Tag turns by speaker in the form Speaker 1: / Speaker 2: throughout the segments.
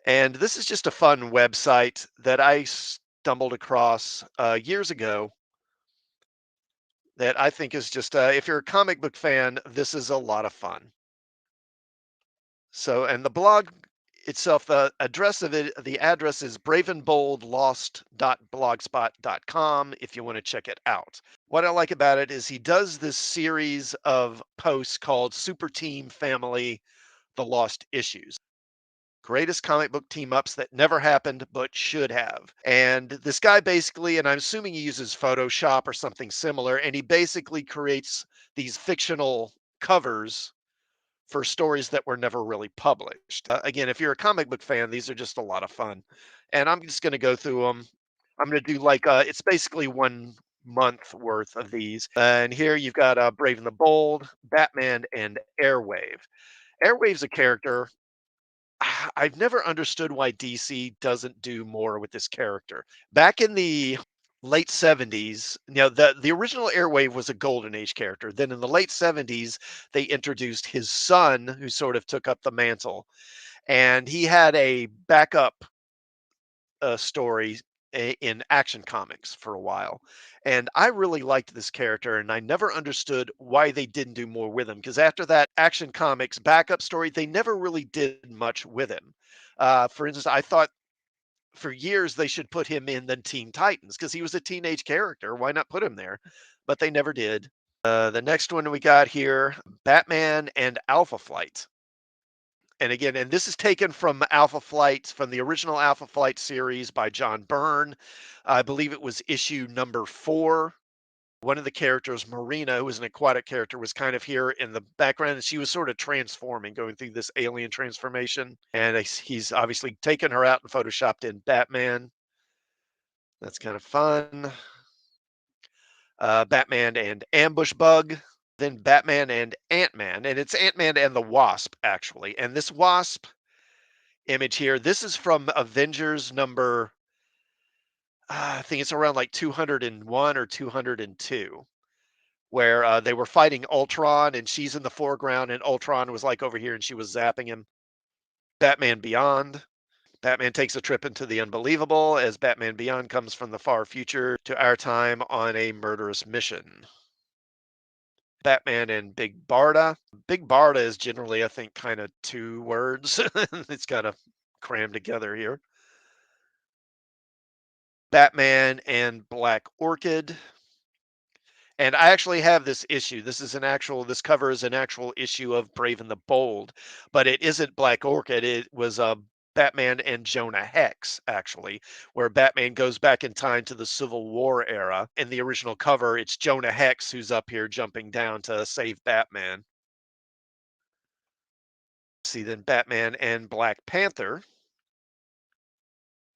Speaker 1: And this is just a fun website that I stumbled across years ago that I think is just, if you're a comic book fan, this is a lot of fun. So, and the blog itself, the address is bravenboldlost.blogspot.com if you want to check it out. What I like about it is he does this series of posts called Super Team Family The Lost Issues. Greatest comic book team ups that never happened but should have. And this guy basically, and I'm assuming he uses Photoshop or something similar, and he basically creates these fictional covers for stories that were never really published. Again, if you're a comic book fan, these are just a lot of fun. And I'm just going to go through them. I'm going to do like, it's basically 1 month worth of these. And here you've got Brave and the Bold, Batman, and Airwave. Airwave's a character. I've never understood why DC doesn't do more with this character. Back in the late 70s, the original Airwave was a Golden Age character. Then in the late 70s, they introduced his son, who sort of took up the mantle, and he had a backup story in Action Comics for a while. And I really liked this character, and I never understood why they didn't do more with him. Because after that Action Comics backup story, they never really did much with him. For instance, I thought for years they should put him in the Teen Titans because he was a teenage character. Why not put him there? But they never did. The next one we got here, Batman and Alpha Flight. And again, and this is taken from Alpha Flight, from the original Alpha Flight series by John Byrne. I believe it was issue number 4. One of the characters, Marina, who was an aquatic character, was kind of here in the background, and she was sort of transforming, going through this alien transformation. And he's obviously taken her out and photoshopped in Batman. That's kind of fun. Batman and Ambush Bug. Then Batman and Ant-Man, and it's Ant-Man and the Wasp, actually. And this Wasp image here, this is from Avengers number, I think it's around like 201 or 202, where they were fighting Ultron, and she's in the foreground, and Ultron was like over here, and she was zapping him. Batman Beyond. Batman takes a trip into the unbelievable as Batman Beyond comes from the far future to our time on a murderous mission. Batman and Big Barda. Big Barda is generally, I think, kind of 2 words. It's kind of crammed together here. Batman and Black Orchid. And I actually have this issue. This cover is an actual issue of Brave and the Bold, but it isn't Black Orchid. It was Batman and Jonah Hex, actually, where Batman goes back in time to the Civil War era. In the original cover, it's Jonah Hex who's up here jumping down to save Batman. See then Batman and Black Panther.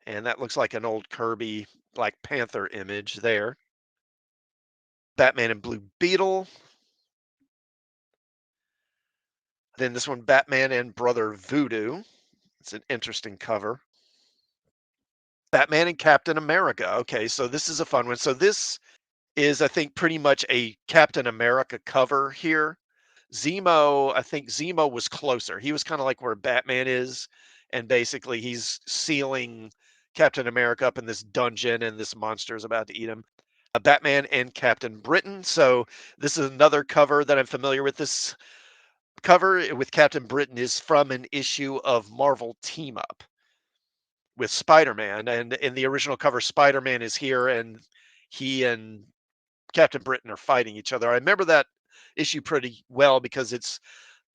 Speaker 1: And that looks like an old Kirby Black Panther image there. Batman and Blue Beetle. Then this one, Batman and Brother Voodoo. It's an interesting cover. Batman and Captain America. Okay, so this is a fun one. So this is, I think, pretty much a Captain America cover here. I think Zemo was closer. He was kind of like where Batman is, and basically he's sealing Captain America up in this dungeon, and this monster is about to eat him. Batman and Captain Britain. So this is another cover that I'm familiar with. This cover with Captain Britain is from an issue of Marvel Team Up with Spider-Man, and in the original cover, Spider-Man is here, and he and Captain Britain are fighting each other. I remember that issue pretty well because it's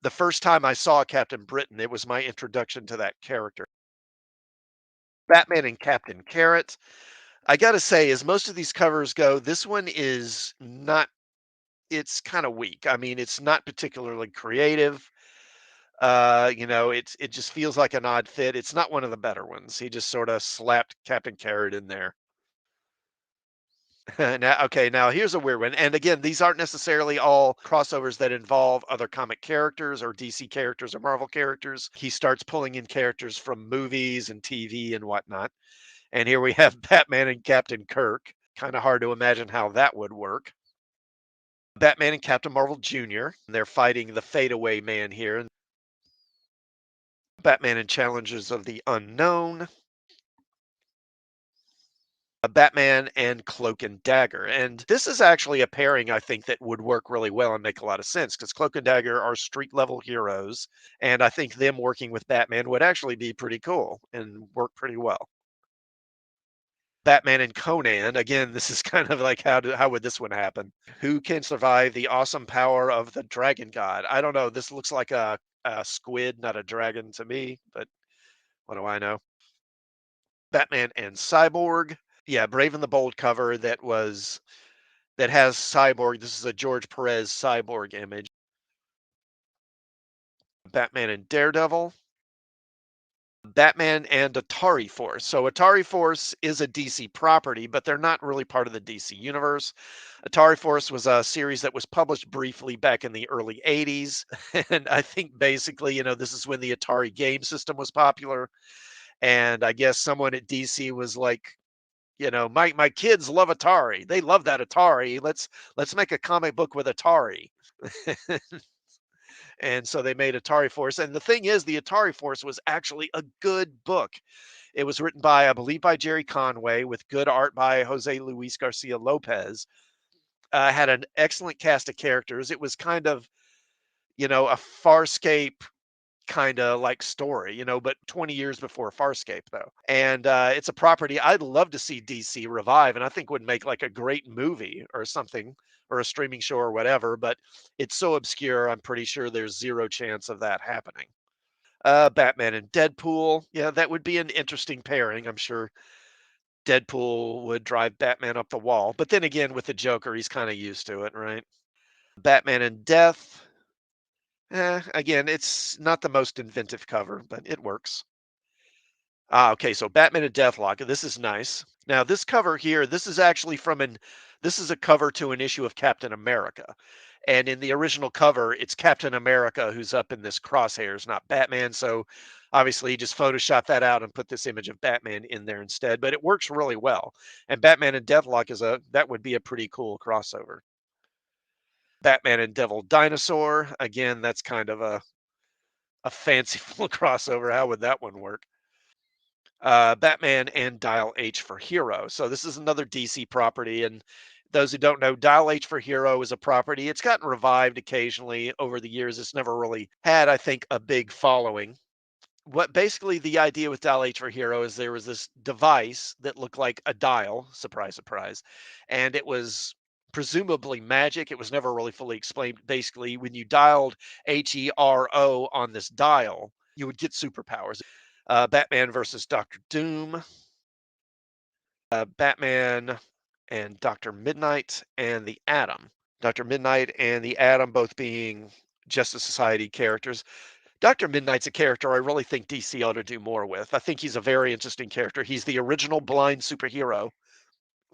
Speaker 1: the first time I saw Captain Britain. It was my introduction to that character. Batman and Captain Carrot. I gotta say, as most of these covers go, this one is not, it's kind of weak. I mean, it's not particularly creative. It just feels like an odd fit. It's not one of the better ones. He just sort of slapped Captain Carrot in there. Now here's a weird one. And again, these aren't necessarily all crossovers that involve other comic characters or DC characters or Marvel characters. He starts pulling in characters from movies and TV and whatnot. And here we have Batman and Captain Kirk. Kind of hard to imagine how that would work. Batman and Captain Marvel Jr. They're fighting the fadeaway man here. Batman and Challenges of the Unknown, Batman and Cloak and Dagger. And this is actually a pairing I think that would work really well and make a lot of sense because Cloak and Dagger are street level heroes. And I think them working with Batman would actually be pretty cool and work pretty well. Batman and Conan. Again, this is kind of like how would this one happen? Who can survive the awesome power of the dragon god? I don't know. This looks like a squid, not a dragon to me, but what do I know? Batman and Cyborg. Yeah, Brave and the Bold cover that has Cyborg. This is a George Perez Cyborg image. Batman and Daredevil. Batman and Atari Force. So Atari Force is a DC property, but they're not really part of the DC universe. Atari Force was a series that was published briefly back in the early 80s. And I think basically, this is when the Atari game system was popular. And I guess someone at DC was like, my kids love Atari. They love that Atari. Let's make a comic book with Atari. And so they made Atari Force. And the thing is, the Atari Force was actually a good book. It was written by, I believe, by Jerry Conway with good art by Jose Luis Garcia Lopez. Had an excellent cast of characters. It was kind of, a Farscape kind of like story, but 20 years before Farscape, though. And it's a property I'd love to see DC revive, and I think would make like a great movie or something, or a streaming show or whatever. But it's so obscure, I'm pretty sure there's zero chance of that happening. Batman and Deadpool. Yeah, that would be an interesting pairing. I'm sure Deadpool would drive Batman up the wall. But then again, with the Joker, he's kind of used to it, right? Batman and Death. Again, it's not the most inventive cover, but it works. Okay, so Batman and Deathlock. This is nice. Now, this cover here, this is a cover to an issue of Captain America. And in the original cover, it's Captain America who's up in this crosshairs, not Batman. So obviously, he just photoshopped that out and put this image of Batman in there instead. But it works really well. And Batman and Deathlock that would be a pretty cool crossover. Batman and Devil Dinosaur. Again, that's kind of a fanciful crossover. How would that one work? Batman and Dial H for Hero. So this is another DC property. And those who don't know, Dial H for Hero is a property. It's gotten revived occasionally over the years. It's never really had, I think, a big following. What basically the idea with Dial H for Hero is there was this device that looked like a dial, surprise, surprise, and it was presumably magic. It was never really fully explained. Basically, when you dialed HERO on this dial, you would get superpowers. Batman versus Doctor Doom, Batman and Dr. Midnight and the Atom. Dr. Midnight and the Atom both being Justice Society characters. Dr. Midnight's a character I really think DC ought to do more with. I think he's a very interesting character. He's the original blind superhero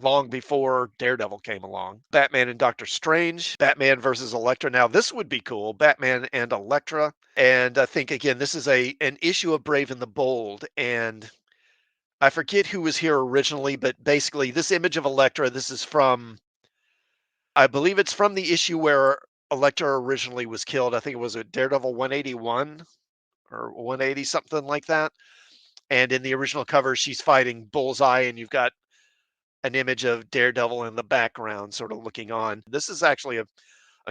Speaker 1: long before Daredevil came along. Batman and Doctor Strange, Batman versus Elektra. Now this would be cool. Batman and Elektra. And I think again, this is an issue of Brave and the Bold. And I forget who was here originally, but basically this image of Elektra, this is from, I believe it's from the issue where Elektra originally was killed. I think it was a Daredevil 181 or 180, something like that. And in the original cover, she's fighting Bullseye, and you've got an image of Daredevil in the background, sort of looking on. This is actually a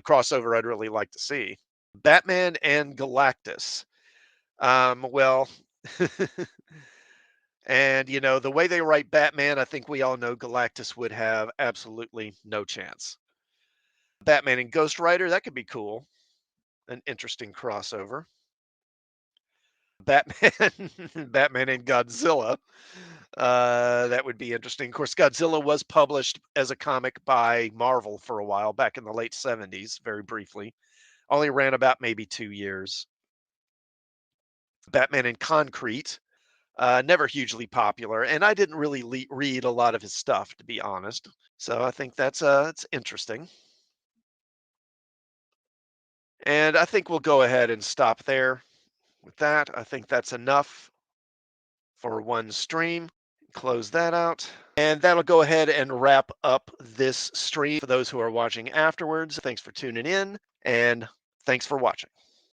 Speaker 1: crossover I'd really like to see. Batman and Galactus. Well, and the way they write Batman, I think we all know Galactus would have absolutely no chance. Batman and Ghost Rider, that could be cool. An interesting crossover. Batman, Batman and Godzilla. That would be interesting. Of course, Godzilla was published as a comic by Marvel for a while back in the late 70s, very briefly. Only ran about maybe 2 years. Batman in Concrete, never hugely popular, and I didn't really read a lot of his stuff, to be honest. So I think that's it's interesting. And I think we'll go ahead and stop there with that. I think that's enough for one stream. Close that out. And that'll go ahead and wrap up this stream for those who are watching afterwards. Thanks for tuning in, and thanks for watching.